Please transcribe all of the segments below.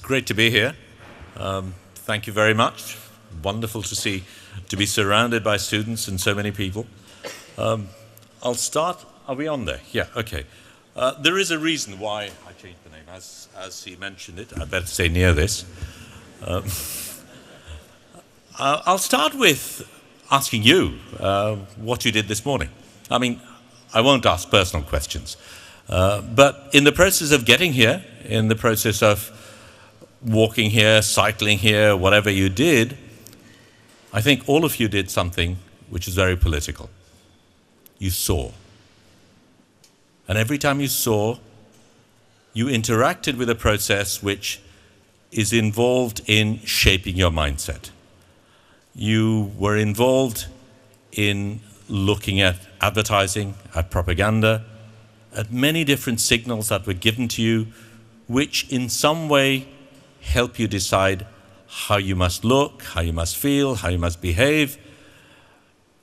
Great to be here. Thank you very much. Wonderful to be surrounded by students and so many people. I'll start. Are we on there? Yeah, okay. There is a reason why I changed the name, as he mentioned it. I better stay near this. I'll start with asking you what you did this morning. I mean, I won't ask personal questions, but in the process of getting here, in the process of walking here, cycling here, whatever you did, I think all of you did something which is very political. You saw. And every time you saw, you interacted with a process which is involved in shaping your mindset. You were involved in looking at advertising, at propaganda, at many different signals that were given to you, which in some way help you decide how you must look, how you must feel, how you must behave.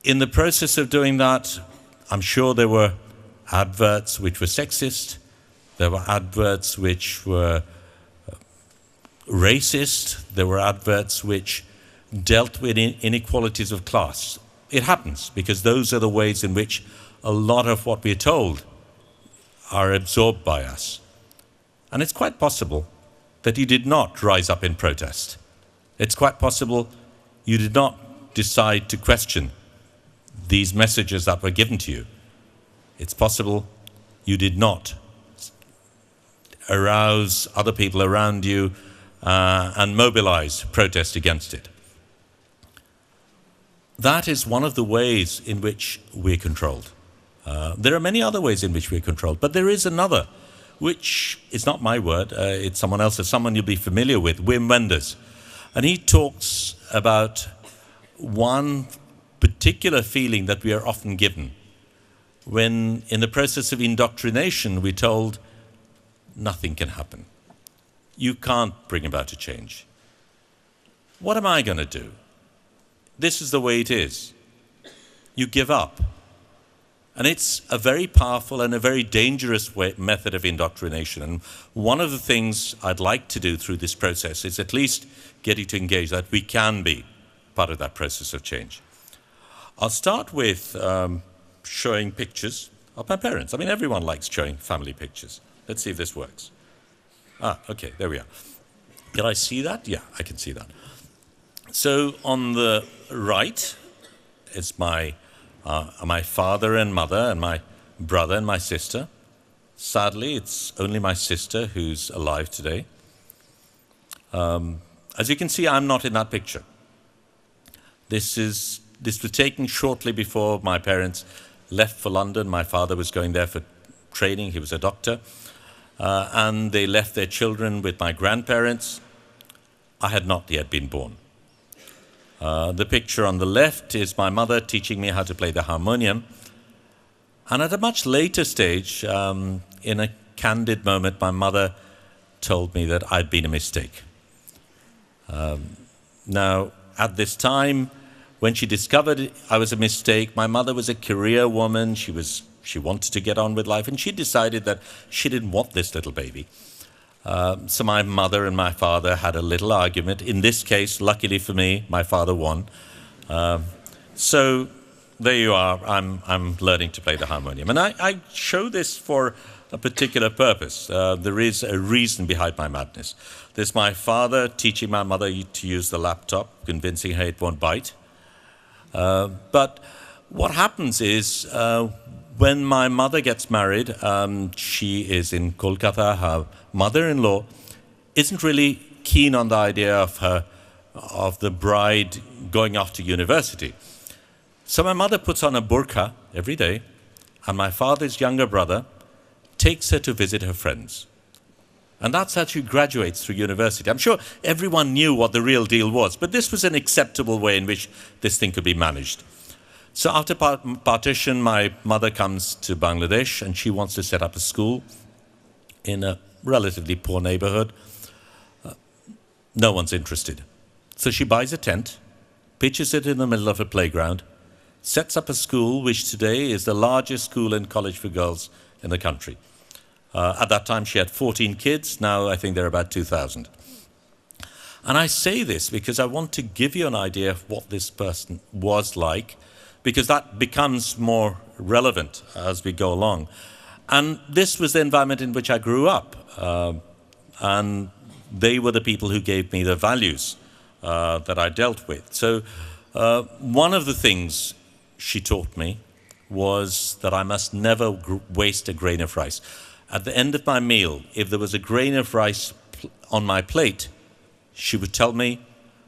In the process of doing that, I'm sure there were adverts which were sexist, there were adverts which were racist, there were adverts which dealt with inequalities of class. It happens because those are the ways in which a lot of what we're told are absorbed by us. And it's quite possible that you did not rise up in protest. It's quite possible you did not decide to question these messages that were given to you. It's possible you did not arouse other people around you and mobilize protest against it. That is one of the ways in which we're controlled. There are many other ways in which we're controlled, but there is another, which is not my word, it's someone else's, someone you'll be familiar with, Wim Wenders. And he talks about one particular feeling that we are often given when in the process of indoctrination we're told nothing can happen. You can't bring about a change. What am I going to do? This is the way it is. You give up. And it's a very powerful and a very dangerous method of indoctrination. And one of the things I'd like to do through this process is at least get you to engage that we can be part of that process of change. I'll start with showing pictures of my parents. I mean, everyone likes showing family pictures. Let's see if this works. Okay, there we are. Can I see that? Yeah, I can see that. So on the right is my father and mother and my brother and my sister. Sadly, it's only my sister who's alive today. As you can see, I'm not in that picture. This was taken shortly before my parents left for London. My father was going there for training. He was a doctor. And they left their children with my grandparents. I had not yet been born. The picture on the left is my mother teaching me how to play the harmonium. And at a much later stage, in a candid moment, my mother told me that I'd been a mistake. Now, at this time, when she discovered I was a mistake, my mother was a career woman. She wanted to get on with life, and she decided that she didn't want this little baby. So my mother and my father had a little argument. In this case, luckily for me, my father won. So there you are. I'm learning to play the harmonium. And I show this for a particular purpose. There is a reason behind my madness. There's my father teaching my mother to use the laptop, convincing her it won't bite. But what happens is when my mother gets married, she is in Kolkata. Her mother-in-law isn't really keen on the idea of the bride going off to university. So my mother puts on a burqa every day, and my father's younger brother takes her to visit her friends. And that's how she graduates through university. I'm sure everyone knew what the real deal was, but this was an acceptable way in which this thing could be managed. So after partition, my mother comes to Bangladesh and she wants to set up a school in a relatively poor neighborhood. No one's interested. So she buys a tent, pitches it in the middle of a playground, sets up a school which today is the largest school and college for girls in the country. At that time she had 14 kids, now I think there are about 2,000. And I say this because I want to give you an idea of what this person was like, because that becomes more relevant as we go along. And this was the environment in which I grew up. And they were the people who gave me the values that I dealt with. So one of the things she taught me was that I must never waste a grain of rice. At the end of my meal, if there was a grain of rice on my plate, she would tell me,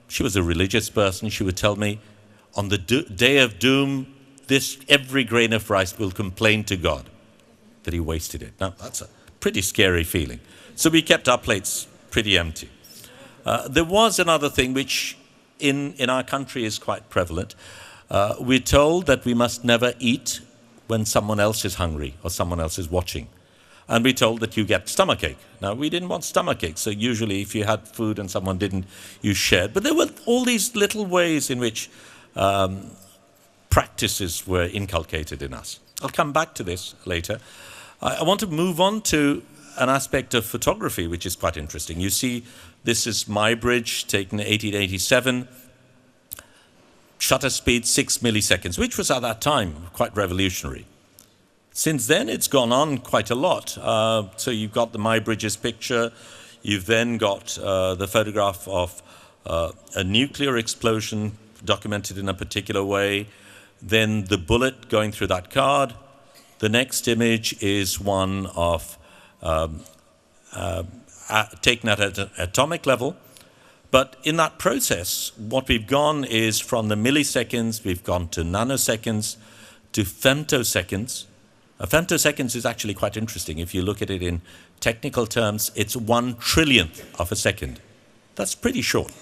she was a religious person, she would tell me, on the day of doom, every grain of rice will complain to God that he wasted it. Now, that's a pretty scary feeling. So we kept our plates pretty empty. There was another thing which in our country is quite prevalent. We're told that we must never eat when someone else is hungry or someone else is watching. And we're told that you get stomachache. Now, we didn't want stomachache, so usually if you had food and someone didn't, you shared. But there were all these little ways in which practices were inculcated in us. I'll come back to this later. I want to move on to an aspect of photography which is quite interesting. You see, this is my bridge taken in 1887. Shutter speed 6 milliseconds, which was at that time quite revolutionary. Since then, it's gone on quite a lot. So you've got the My Bridges picture. You've then got the photograph of a nuclear explosion documented in a particular way. Then the bullet going through that card. The next image is one of taken at an atomic level. But in that process, what we've gone is from the milliseconds, we've gone to nanoseconds, to femtoseconds. Femtoseconds is actually quite interesting. If you look at it in technical terms, it's 1 trillionth of a second. That's pretty short.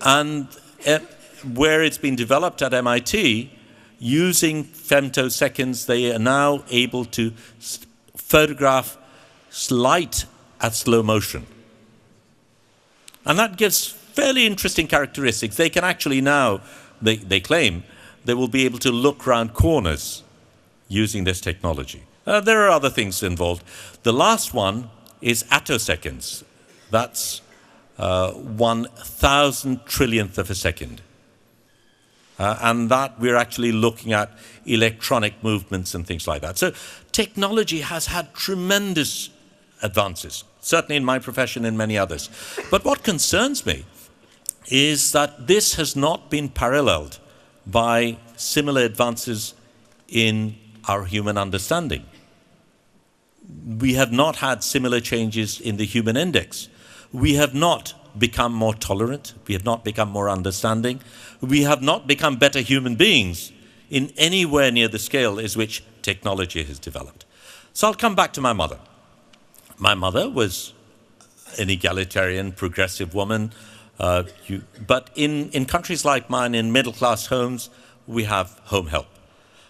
And where it's been developed at MIT, using femtoseconds, they are now able to photograph light at slow motion. And that gives fairly interesting characteristics. They can actually now, they claim, they will be able to look around corners using this technology. There are other things involved. The last one is attoseconds. That's 1,000 trillionth of a second. And that we're actually looking at electronic movements and things like that. So technology has had tremendous advances, certainly in my profession and many others. But what concerns me is that this has not been paralleled by similar advances in our human understanding. We have not had similar changes in the human index. We have not become more tolerant. We have not become more understanding. We have not become better human beings in anywhere near the scale is which technology has developed. So I'll come back to my mother. My mother was an egalitarian, progressive woman. But in countries like mine, in middle-class homes, we have home help.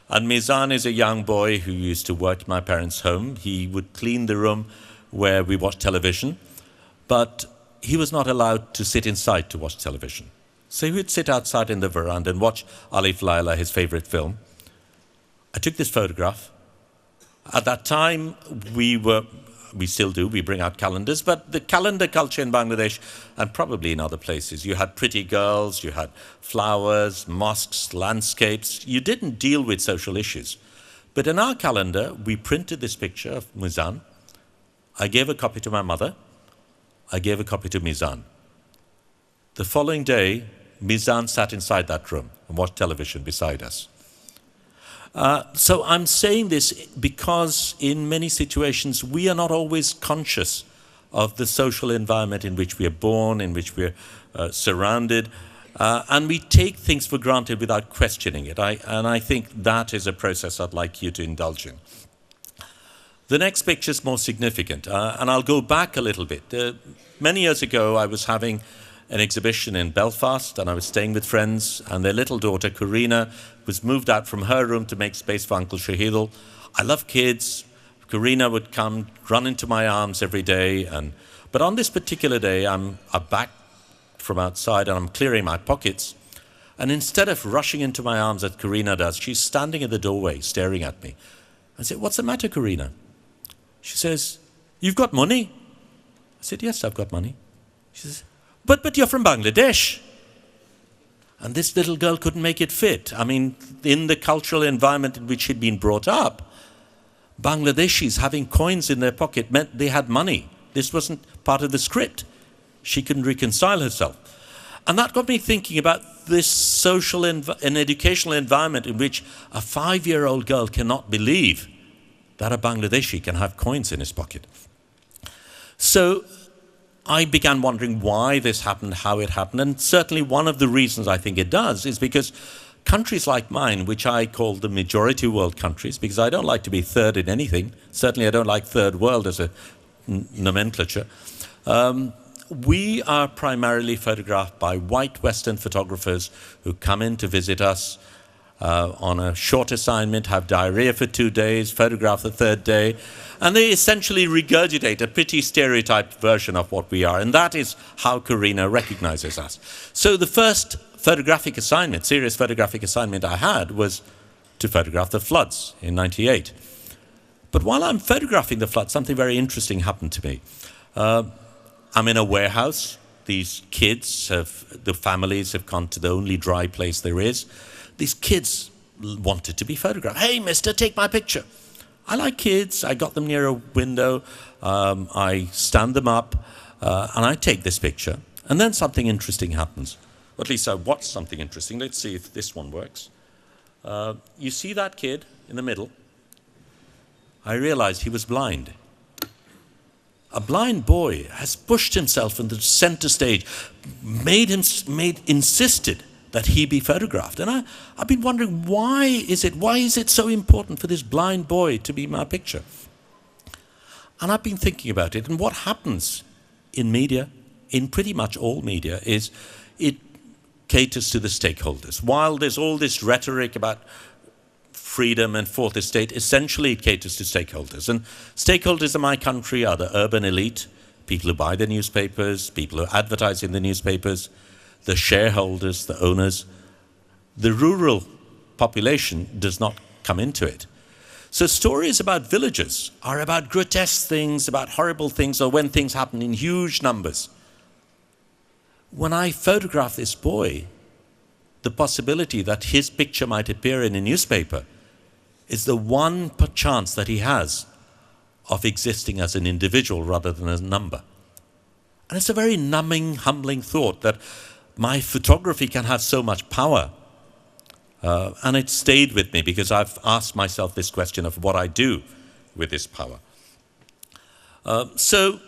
And Mizan is a young boy who used to work at my parents' home. He would clean the room where we watched television, but he was not allowed to sit inside to watch television. So he would sit outside in the veranda and watch Alif Laila, his favorite film. I took this photograph. At that time, we still do, we bring out calendars, but the calendar culture in Bangladesh, and probably in other places, you had pretty girls, you had flowers, mosques, landscapes. You didn't deal with social issues. But in our calendar, we printed this picture of Mizan. I gave a copy to my mother. I gave a copy to Mizan. The following day, Mizan sat inside that room and watched television beside us. So I'm saying this because in many situations we are not always conscious of the social environment in which we are born, in which we're surrounded, and we take things for granted without questioning it. And I think that is a process I'd like you to indulge in. The next picture is more significant, and I'll go back a little bit. Many years ago I was having an exhibition in Belfast, and I was staying with friends, and their little daughter, Karina, was moved out from her room to make space for Uncle Shahidul. I love kids. Karina would come, run into my arms every day. But on this particular day, I'm back from outside, and I'm clearing my pockets. And instead of rushing into my arms as Karina does, she's standing in the doorway, staring at me. I said, "What's the matter, Karina?" She says, "You've got money?" I said, "Yes, I've got money." She says, But you're from Bangladesh. And this little girl couldn't make it fit. I mean, in the cultural environment in which she'd been brought up, Bangladeshis having coins in their pocket meant they had money. This wasn't part of the script. She couldn't reconcile herself. And that got me thinking about this social and educational environment in which a 5-year-old girl cannot believe that a Bangladeshi can have coins in his pocket. So I began wondering why this happened, how it happened, and certainly one of the reasons I think it does is because countries like mine, which I call the majority world countries, because I don't like to be third in anything, certainly I don't like third world as a nomenclature, we are primarily photographed by white Western photographers who come in to visit us on a short assignment, have diarrhea for 2 days, photograph the third day, and they essentially regurgitate a pretty stereotyped version of what we are, and that is how Karina recognizes us. So the first photographic assignment, serious photographic assignment I had was to photograph the floods in '98. But while I'm photographing the floods, something very interesting happened to me. I'm in a warehouse. These kids the families have gone to the only dry place there is. These kids wanted to be photographed. Hey, mister, take my picture. I like kids. I got them near a window. I stand them up and I take this picture. And then something interesting happens. Or at least I watched something interesting. Let's see if this one works. You see that kid in the middle? I realized he was blind. A blind boy has pushed himself into the center stage, insisted that he be photographed. And I've been wondering, why is it so important for this blind boy to be my picture? And I've been thinking about it, and what happens in media, in pretty much all media, is it caters to the stakeholders. While there's all this rhetoric about freedom and fourth estate, essentially it caters to stakeholders. And stakeholders in my country are the urban elite, people who buy the newspapers, people who advertise in the newspapers, the shareholders, the owners. The rural population does not come into it. So stories about villages are about grotesque things, about horrible things, or when things happen in huge numbers. When I photograph this boy, the possibility that his picture might appear in a newspaper is the one chance that he has of existing as an individual rather than as a number. And it's a very numbing, humbling thought that my photography can have so much power. And it stayed with me because I've asked myself this question of what I do with this power. So,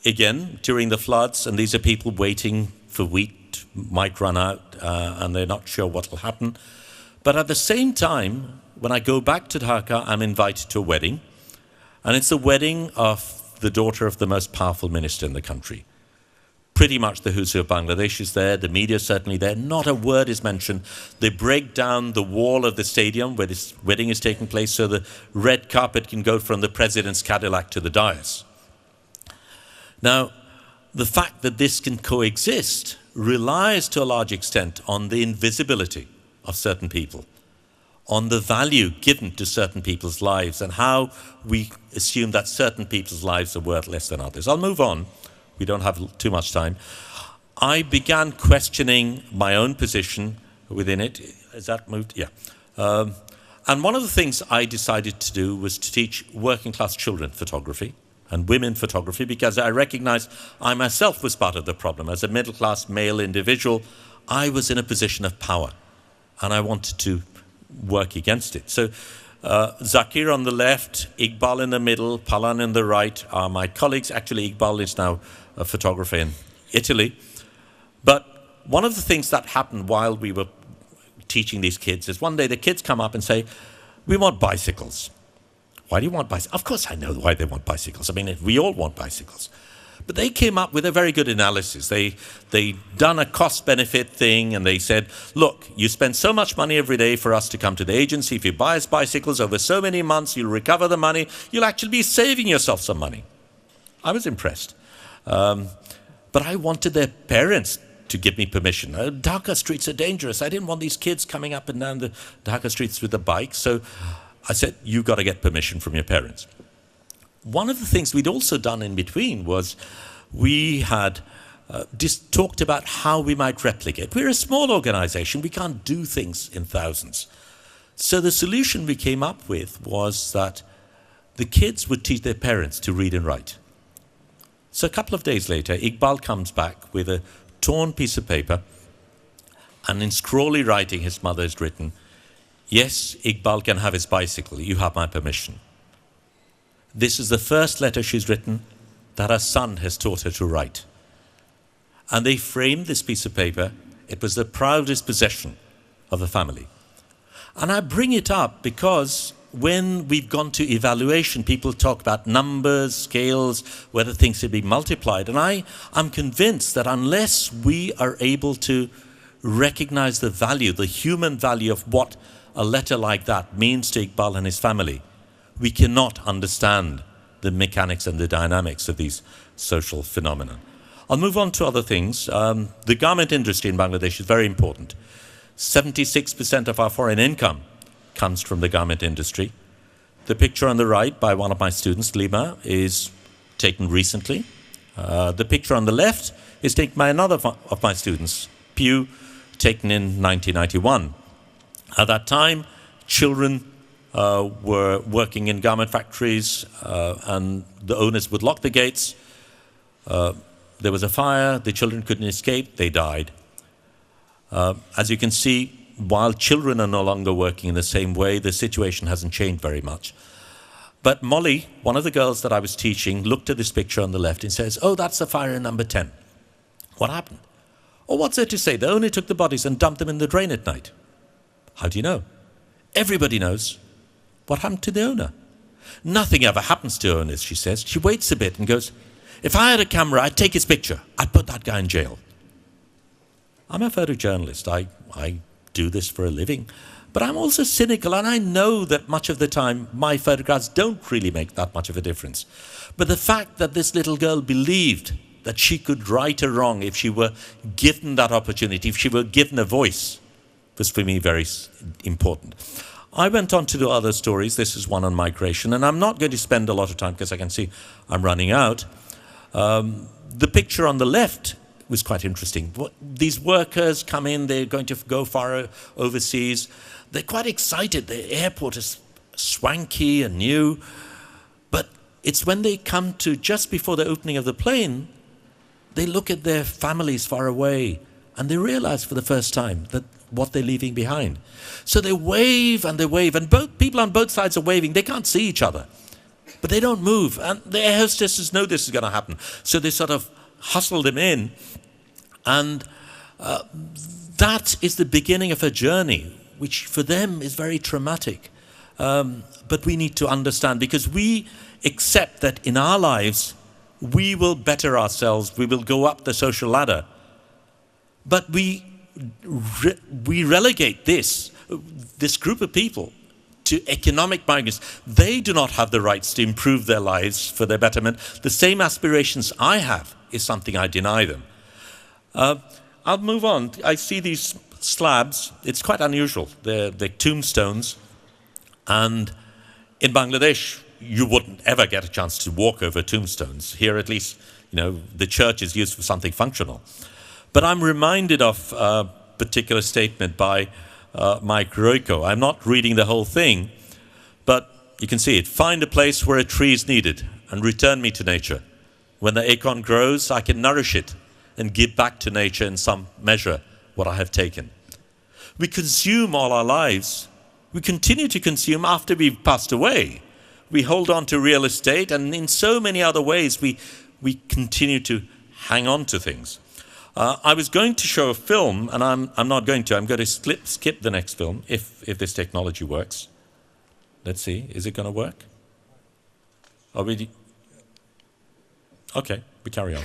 again, during the floods, and these are people waiting for wheat might run out, and they're not sure what will happen. But at the same time, when I go back to Dhaka, I'm invited to a wedding. And it's the wedding of the daughter of the most powerful minister in the country. Pretty much the who's who of Bangladesh is there, the media is certainly there, not a word is mentioned. They break down the wall of the stadium where this wedding is taking place so the red carpet can go from the president's Cadillac to the dais. Now, the fact that this can coexist relies to a large extent on the invisibility of certain people, on the value given to certain people's lives and how we assume that certain people's lives are worth less than others. I'll move on. We don't have too much time. I began questioning my own position within it. Has that moved? Yeah. And one of the things I decided to do was to teach working class children photography and women photography because I recognized I myself was part of the problem. As a middle class male individual, I was in a position of power and I wanted to work against it. So Zakir on the left, Iqbal in the middle, Palan in the right are my colleagues. Actually, Iqbal is now a photographer in Italy. But one of the things that happened while we were teaching these kids is one day the kids come up and say, we want bicycles. Why do you want bicycles? Of course I know why they want bicycles. I mean, we all want bicycles. But they came up with a very good analysis. They done a cost-benefit thing, and they said, look, you spend so much money every day for us to come to the agency. If you buy us bicycles over so many months, you'll recover the money. You'll actually be saving yourself some money. I was impressed. But I wanted their parents to give me permission. Dhaka streets are dangerous. I didn't want these kids coming up and down the Dhaka streets with a bike. So I said, you've got to get permission from your parents. One of the things we'd also done in between was we had just talked about how we might replicate. We're a small organization. We can't do things in thousands. So the solution we came up with was that the kids would teach their parents to read and write. So a couple of days later, Iqbal comes back with a torn piece of paper, and in scrawly writing, his mother has written, "Yes, Iqbal can have his bicycle. You have my permission." This is the first letter she's written that her son has taught her to write. And they framed this piece of paper. It was the proudest possession of the family. And I bring it up because when we've gone to evaluation, people talk about numbers, scales, whether things should be multiplied. And I'm convinced that unless we are able to recognize the value, the human value of what a letter like that means to Iqbal and his family, we cannot understand the mechanics and the dynamics of these social phenomena. I'll move on to other things. The garment industry in Bangladesh is very important. 76% of our foreign income comes from the garment industry. The picture on the right by one of my students, Lima, is taken recently. The picture on the left is taken by another of my students, Pew, taken in 1991. At that time, children were working in garment factories, and the owners would lock the gates. There was a fire, the children couldn't escape, they died. As you can see, while children are no longer working in the same way, the situation hasn't changed very much. But Molly, one of the girls that I was teaching, looked at this picture on the left and says, "Oh, that's the fire in number 10. What happened?" "Oh, what's there to say? The owner took the bodies and dumped them in the drain at night." "How do you know?" "Everybody knows." "What happened to the owner?" "Nothing ever happens to owners," she says. She waits a bit and goes, "If I had a camera, I'd take his picture. I'd put that guy in jail." I'm a photojournalist. I do this for a living. But I'm also cynical, and I know that much of the time my photographs don't really make that much of a difference. But the fact that this little girl believed that she could right a wrong if she were given that opportunity, if she were given a voice, was for me very important. I went on to do other stories. This is one on migration, and I'm not going to spend a lot of time because I can see I'm running out. The picture on the left was quite interesting. These workers come in, they're going to go far overseas. They're quite excited. The airport is swanky and new. But it's when they come to just before the opening of the plane, they look at their families far away, and they realize for the first time that what they're leaving behind. So they wave, and both people on both sides are waving. They can't see each other, but they don't move. And the air hostesses know this is going to happen. So they sort of hustle them in, and that is the beginning of a journey, which for them is very traumatic. But we need to understand, because we accept that in our lives, we will better ourselves, we will go up the social ladder. But we relegate this group of people to economic migrants. They do not have the rights to improve their lives for their betterment. The same aspirations I have is something I deny them. I'll move on. I see these slabs. It's quite unusual. They're tombstones. And in Bangladesh, you wouldn't ever get a chance to walk over tombstones. Here, at least, the church is used for something functional. But I'm reminded of a particular statement by Mike Royko. I'm not reading the whole thing, but you can see it. "Find a place where a tree is needed and return me to nature. When the acorn grows, I can nourish it and give back to nature in some measure what I have taken." We consume all our lives. We continue to consume after we've passed away. We hold on to real estate, and in so many other ways we continue to hang on to things. I was going to show a film, and I'm not going to. I'm going to skip the next film if this technology works. Let's see. Is it going to work? Okay, we carry on.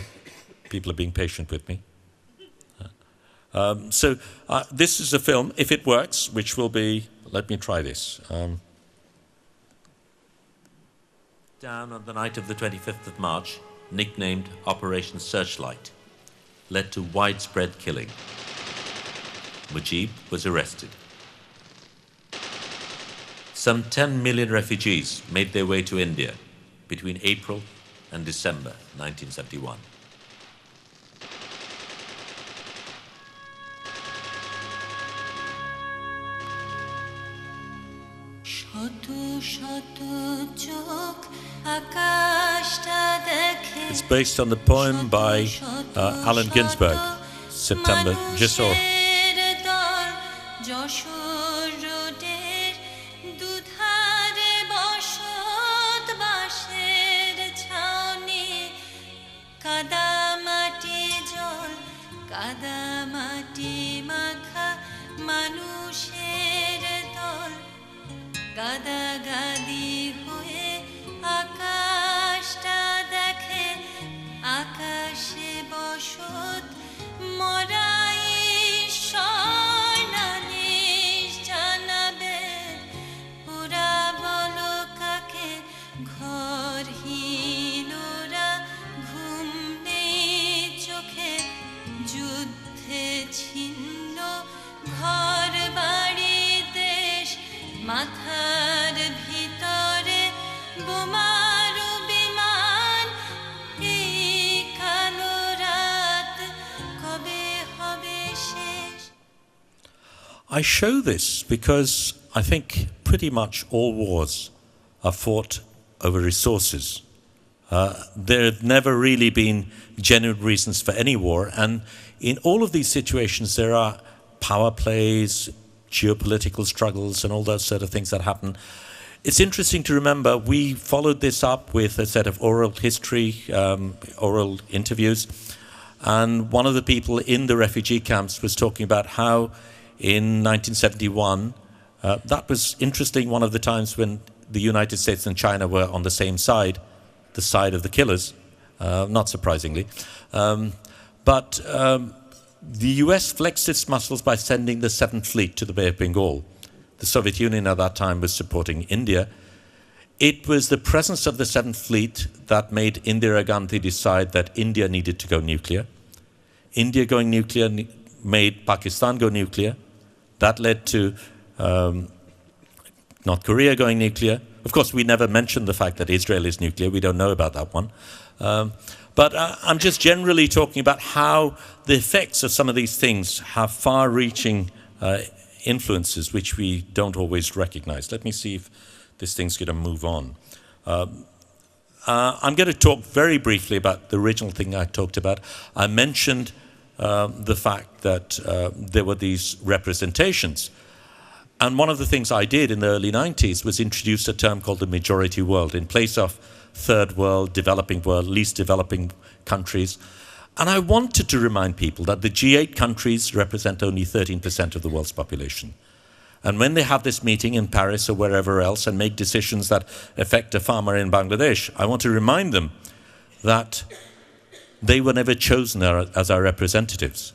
People are being patient with me. So this is a film, if it works, which will be, let me try this. Down on the night of the 25th of March, nicknamed Operation Searchlight, led to widespread killing. Mujib was arrested. Some 10 million refugees made their way to India between April and December 1971. It's based on the poem by Allen Ginsberg, September Jisor. গাদাগাদি হয়ে আকাশটা দেখে, আকাশে বসত মরাই স্বর্ণানিশ জানাবে, ওরা বলো কাকে ঘরহীনরা, ঘুম নেই চোখে, যুদ্ধে ছিন্ন ঘর বাড়ি দেশ, মাথার ভিতরে বোমার বিমান, এই কালো রাত কবে হবে শেষ? I show this because I think pretty much all wars are fought over resources. There have never really been genuine reasons for any war, and in all of these situations there are power plays, geopolitical struggles and all those sort of things that happen. It's interesting to remember we followed this up with a set of oral history, oral interviews, and one of the people in the refugee camps was talking about how in 1971, that was interesting, one of the times when the United States and China were on the same side, the side of the killers, not surprisingly. But the US flexed its muscles by sending the 7th Fleet to the Bay of Bengal. The Soviet Union at that time was supporting India. It was the presence of the 7th Fleet that made Indira Gandhi decide that India needed to go nuclear. India going nuclear made Pakistan go nuclear. That led to North Korea going nuclear. Of course, we never mentioned the fact that Israel is nuclear. We don't know about that one. But I'm just generally talking about how the effects of some of these things have far-reaching influences which we don't always recognize. Let me see if this thing's going to move on. I'm going to talk very briefly about the original thing I talked about. I mentioned the fact that there were these representations. And one of the things I did in the early 90s was introduce a term called the majority world in place of third world, developing world, least developing countries. And I wanted to remind people that the G8 countries represent only 13% of the world's population. And when they have this meeting in Paris or wherever else and make decisions that affect a farmer in Bangladesh, I want to remind them that they were never chosen as our representatives.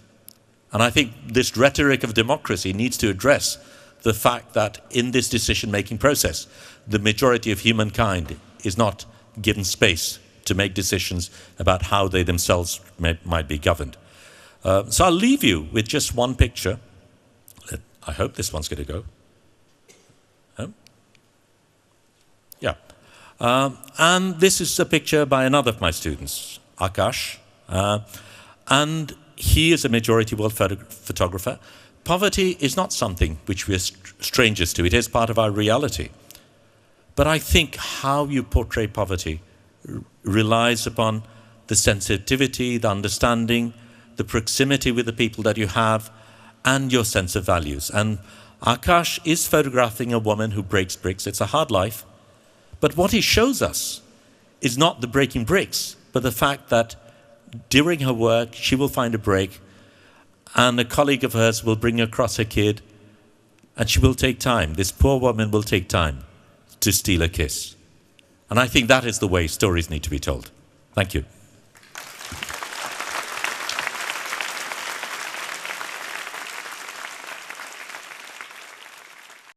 And I think this rhetoric of democracy needs to address the fact that in this decision-making process, the majority of humankind is not given space to make decisions about how they themselves might be governed. So I'll leave you with just one picture. I hope this one's going to go. Yeah. And this is a picture by another of my students, Akash. And he is a majority world photographer. Poverty is not something which we are strangers to. It is part of our reality. But I think how you portray poverty relies upon the sensitivity, the understanding, the proximity with the people that you have, and your sense of values. And Akash is photographing a woman who breaks bricks. It's a hard life. But what he shows us is not the breaking bricks, but the fact that during her work, she will find a break, and a colleague of hers will bring across her kid, and she will take time. This poor woman will take time to steal a kiss. And I think that is the way stories need to be told. Thank you.